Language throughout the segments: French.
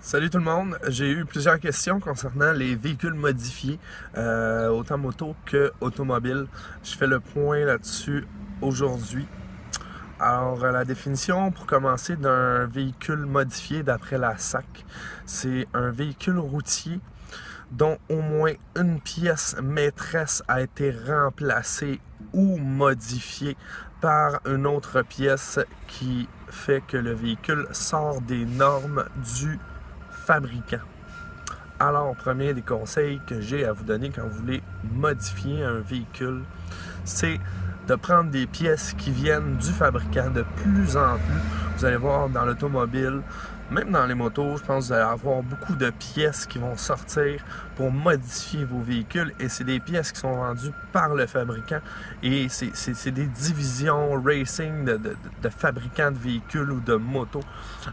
Salut tout le monde, j'ai eu plusieurs questions concernant les véhicules modifiés, autant moto que automobile. Je fais le point là-dessus aujourd'hui. Alors, la définition pour commencer d'un véhicule modifié d'après la SAC, c'est un véhicule routier dont au moins une pièce maîtresse a été remplacée ou modifiée par une autre pièce qui fait que le véhicule sort des normes du fabricant. Alors, premier des conseils que j'ai à vous donner quand vous voulez modifier un véhicule, c'est de prendre des pièces qui viennent du fabricant de plus en plus. Vous allez voir dans l'automobile, même dans les motos, je pense que vous allez avoir beaucoup de pièces qui vont sortir pour modifier vos véhicules et c'est des pièces qui sont vendues par le fabricant et c'est des divisions racing de fabricants de véhicules ou de motos.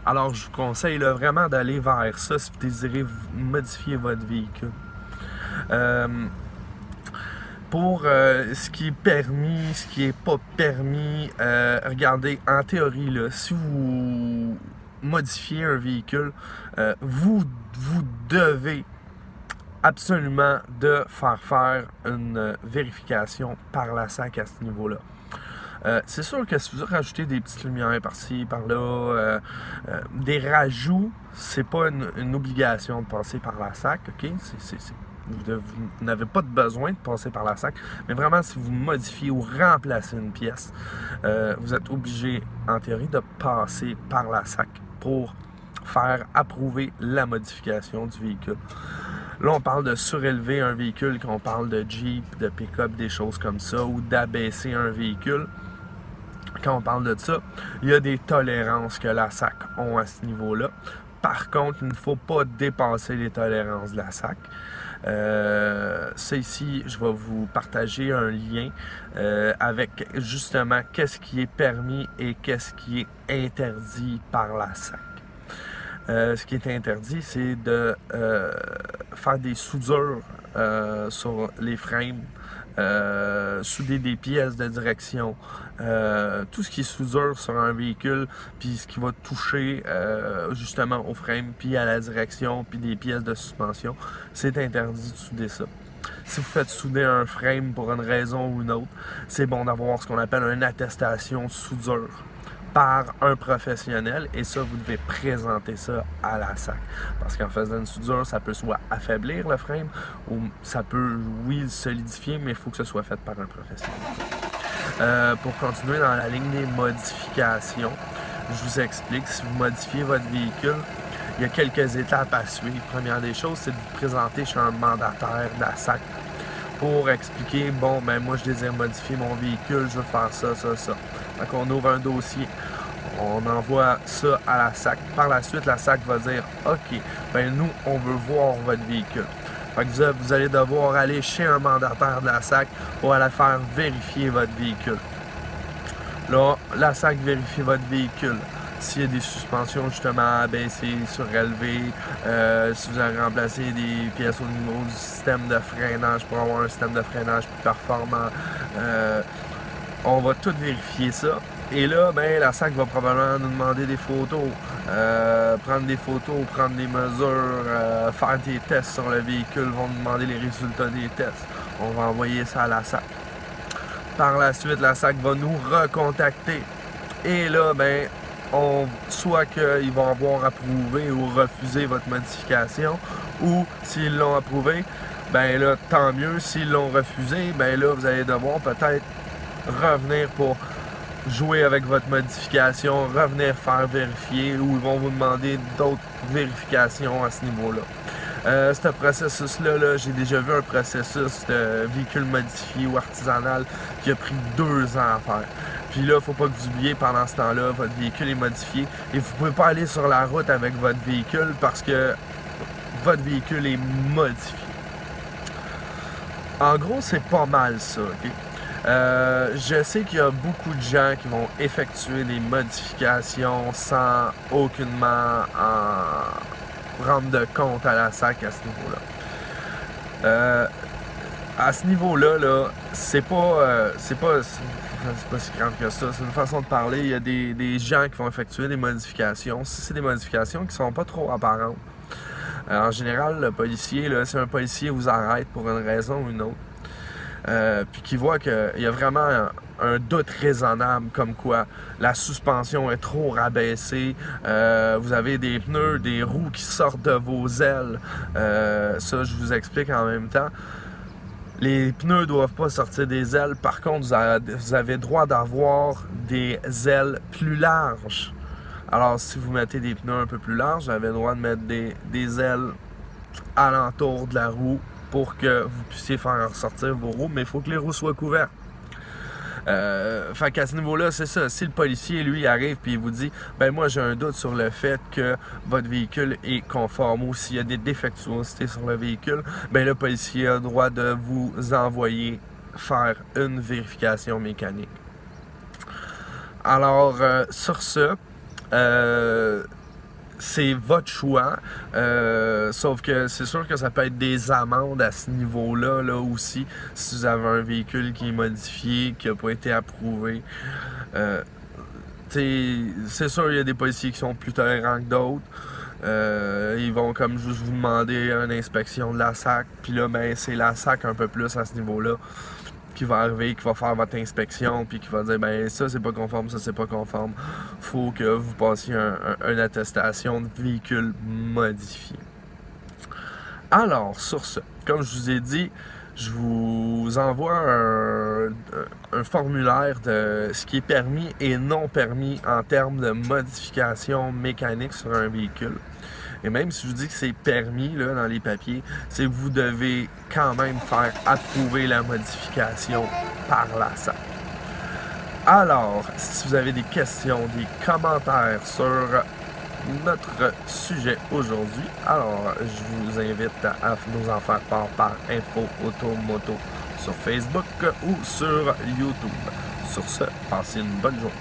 Alors je vous conseille là, vraiment d'aller vers ça si vous désirez modifier votre véhicule. Pour ce qui est permis, ce qui est pas permis, regardez, en théorie, là, si vous modifiez un véhicule, vous devez absolument de faire une vérification par la SAC à ce niveau-là. C'est sûr que si vous rajoutez des petites lumières par-ci, par-là, des rajouts, c'est pas une obligation de passer par la SAC, ok? Vous n'avez pas de besoin de passer par la SAC, mais vraiment, si vous modifiez ou remplacez une pièce, vous êtes obligé, en théorie, de passer par la SAC pour faire approuver la modification du véhicule. Là, on parle de surélever un véhicule, quand on parle de Jeep, de pick-up, des choses comme ça, ou d'abaisser un véhicule. Quand on parle de ça, il y a des tolérances que la SAC ont à ce niveau-là. Par contre, il ne faut pas dépasser les tolérances de la SAC. Ça ici, je vais vous partager un lien avec justement qu'est-ce qui est permis et qu'est-ce qui est interdit par la SAC. Ce qui est interdit, c'est de faire des soudures sur les frames, souder des pièces de direction, tout ce qui est soudure sur un véhicule, puis ce qui va toucher justement au frame, puis à la direction, puis des pièces de suspension, c'est interdit de souder ça. Si vous faites souder un frame pour une raison ou une autre, c'est bon d'avoir ce qu'on appelle une attestation de soudure par un professionnel et ça, vous devez présenter ça à la SAC. Parce qu'en faisant une soudure, ça peut soit affaiblir le frame ou ça peut, oui, le solidifier, mais il faut que ce soit fait par un professionnel. Pour continuer dans la ligne des modifications, je vous explique, si vous modifiez votre véhicule, il y a quelques étapes à suivre. Première des choses, c'est de vous présenter chez un mandataire de la SAC pour expliquer, bon, ben moi je désire modifier mon véhicule, je veux faire ça, ça, ça. Donc on ouvre un dossier, on envoie ça à la SAC. Par la suite, la SAC va dire, OK, ben nous, on veut voir votre véhicule. Fait que vous allez devoir aller chez un mandataire de la SAC pour aller faire vérifier votre véhicule. Là, la SAC vérifie votre véhicule. S'il y a des suspensions justement abaissées, surélevées, si vous avez remplacé des pièces au niveau du système de freinage pour avoir un système de freinage plus performant, on va tout vérifier ça. Et là, ben, la SAC va probablement nous demander des photos, prendre des photos, prendre des mesures, faire des tests sur le véhicule, vont nous demander les résultats des tests. On va envoyer ça à la SAC. Par la suite, la SAC va nous recontacter. Et là, ben, soit qu'ils vont avoir approuvé ou refusé votre modification, ou s'ils l'ont approuvé, ben là, tant mieux. S'ils l'ont refusé, ben là, vous allez devoir peut-être revenir pour jouer avec votre modification, revenir faire vérifier, ou ils vont vous demander d'autres vérifications à ce niveau-là. Ce processus-là, j'ai déjà vu un processus de véhicule modifié ou artisanal qui a pris 2 ans à faire. Puis là, il ne faut pas que vous oubliez, pendant ce temps-là, votre véhicule est modifié et vous ne pouvez pas aller sur la route avec votre véhicule parce que votre véhicule est modifié. En gros, c'est pas mal ça, OK? Je sais qu'il y a beaucoup de gens qui vont effectuer des modifications sans aucunement en rendre de compte à la SAC à ce niveau-là. À ce niveau-là, là, c'est pas c'est pas si grave que ça. C'est une façon de parler. Il y a des gens qui vont effectuer des modifications. Si c'est des modifications qui sont pas trop apparentes, en général, le policier, là, si un policier vous arrête pour une raison ou une autre, puis qu'il voit qu'il y a vraiment un doute raisonnable comme quoi la suspension est trop rabaissée, vous avez des pneus, des roues qui sortent de vos ailes, ça je vous explique en même temps. Les pneus ne doivent pas sortir des ailes, par contre vous avez droit d'avoir des ailes plus larges. Alors si vous mettez des pneus un peu plus larges, vous avez le droit de mettre des ailes alentour de la roue pour que vous puissiez faire ressortir vos roues, mais il faut que les roues soient couvertes. Fait qu'à ce niveau-là, c'est ça. Si le policier, lui, arrive et il vous dit « Ben moi, j'ai un doute sur le fait que votre véhicule est conforme ou s'il y a des défectuosités sur le véhicule, ben le policier a le droit de vous envoyer faire une vérification mécanique. » Alors, sur ce, c'est votre choix, sauf que c'est sûr que ça peut être des amendes à ce niveau-là là aussi, si vous avez un véhicule qui est modifié, qui n'a pas été approuvé. C'est sûr, il y a des policiers qui sont plus tolérants que d'autres. Ils vont comme juste vous demander une inspection de la SAC, puis là, ben, c'est la SAC un peu plus à ce niveau-là qui va arriver, qui va faire votre inspection, puis qui va dire ben ça c'est pas conforme, ça c'est pas conforme. Faut que vous passiez une attestation de véhicule modifié. Alors, sur ce, comme je vous ai dit, je vous envoie un formulaire de ce qui est permis et non permis en termes de modification mécanique sur un véhicule. Et même si je vous dis que c'est permis là, dans les papiers, c'est que vous devez quand même faire approuver la modification par la SAC. Alors, si vous avez des questions, des commentaires sur notre sujet aujourd'hui, alors je vous invite à nous en faire part par Info Automoto sur Facebook ou sur YouTube. Sur ce, passez une bonne journée.